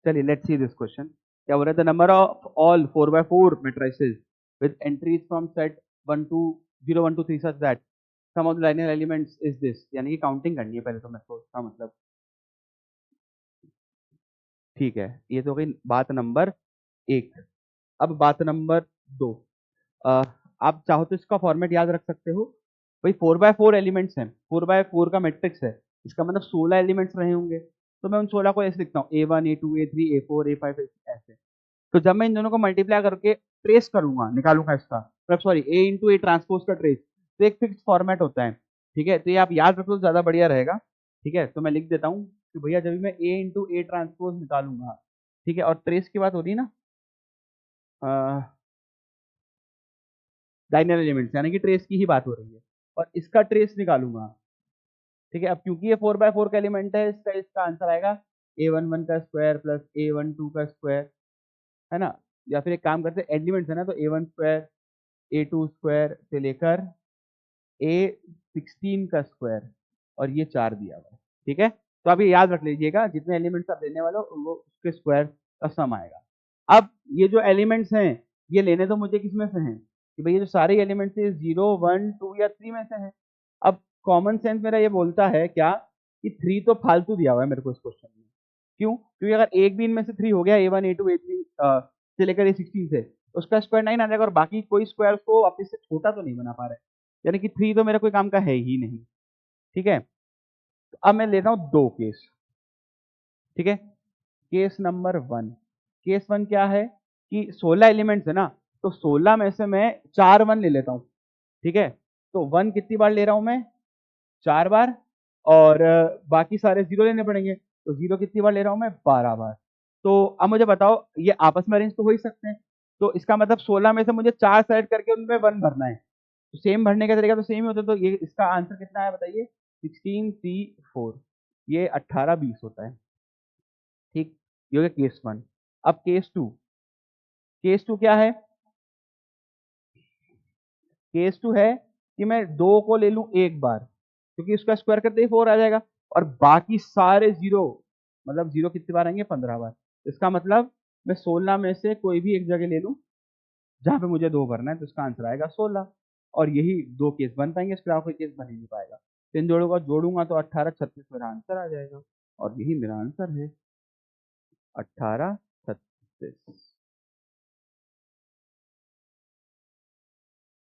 चलिए let's see this question. क्या बोल रहा है? The number of all 4x4 matrices with entries from set 1 to 0 1 to 3 such that sum of the linear elements is this। यानी कि counting करनी है पहले तो मैं सोचता मतलब। ठीक है, ये तो हो गई बात नंबर एक। अब बात नंबर दो। अ, आप चाहो तो इसका फॉर्मेट याद रख सकते हो। भाई 4x4 एलिमेंट्स हैं, 4x4 का मैट्रिक्स है, इसका मतलब 16 एलिमेंट्स रहे होंगे। तो मैं उन 16 को ऐसे लिखता हूँ A1 A2 A3 A4 A5 ऐसे। तो जब मैं इन दोनों को मल्टीप्लाई करके ट्रेस करूंगा, निकालूंगा इसका मतलब sorry A into A transpose का ट्रेस, तो एक फिक्स फॉर्मेट होता है। ठीक है, तो ये आप याद रखो तो ज्यादा बढ़िया रहेगा। ठीक है, तो मैं लिख देता हूँ कि भैया जब भी मैं A इंटू ए ट्रांसपोज निकालूंगा, ठीक है, और ट्रेस की बात हो रही है ना, डायनल एलिमेंट्स यानी कि ट्रेस की ही बात हो रही है, और इसका ट्रेस निकालूंगा। ठीक है, अब क्योंकि ये 4x4 का एलिमेंट है, इसका इसका आंसर आएगा A11 का स्क्वायर प्लस A12 का स्क्वायर, है ना। या फिर एक काम करते हैं, एलिमेंट्स है ना, तो A1 स्क्वायर A2 स्क्वायर से लेकर A16 का स्क्वायर, और ये 4 दिया हुआ है। ठीक है, तो आप ये याद रख लीजिएगा, जितने एलिमेंट्स आप लेने वाले हो वो उसके स्क्वायर का सम आएगा। अब ये जो एलिमेंट्स हैं, ये लेने तो मुझे किसमें से हैं कि भाई ये जो सारे एलिमेंट्स है 0 1 2 या 3 में से हैं। अब कॉमन सेंस मेरा ये बोलता है क्या कि 3 तो फालतू दिया हुआ है मेरे को इस क्वेश्चन में। क्यों? क्योंकि अगर एक भी इनमें से 3 हो गया A1 A2 A3 से लेकर A16 से, तो उसका स्क्वायर 9 आ जाएगा, और बाकी कोई स्क्वायर को आप इससे छोटा तो नहीं बना पा रहे, यानी कि 3 तो मेरा कोई काम का है ही नहीं। ठीक है, तो अब मैं लेता हूं दो केस। ठीक है, केस नंबर 1। केस 1 क्या है कि 16 एलिमेंट्स है ना, तो 16 में से मैं 4 1 ले लेता हूं। ठीक है, तो 1 कितनी बार ले रहा हूं मैं? 4 बार। और बाकी सारे 0 लेने पड़ेंगे, तो 0 कितनी बार ले रहा हूं मैं? 12 बार। तो अब मुझे बताओ ये आपस में अरेंज तो हो ही सकते हैं, तो इसका मतलब 16 में से मुझे 4 सेलेक्ट करके उनमें 1 भरना है। तो सेम भरने का तरीका तो सेम ही होता है, तो ये इसका आंसर कितना है बताइए? 16 C4, ये 18 20 होता है। ठीक, ये हो गया केस 1। अब केस 2। केस 2 क्या है? केस 2 है कि मैं 2 को ले लूं एक बार, क्योंकि उसका स्क्वायर करते ही 4 आ जाएगा, और बाकी सारे 0, मतलब 0 कितनी बार आएंगे? 15 बार। इसका मतलब मैं 16 में से कोई भी एक जगह ले लूं जहां पे मुझे 2 भरना है, तो इसका आंसर आएगा 16। और यही 2 केस बन पाएंगे, इसके अलावा कोई केस बन ही नहीं पाएगा। तो इन जोड़ों का जोड़ूंगा तो 18 36 मेरा आंसर आ जाएगा, और यही मेरा आंसर है 18 36।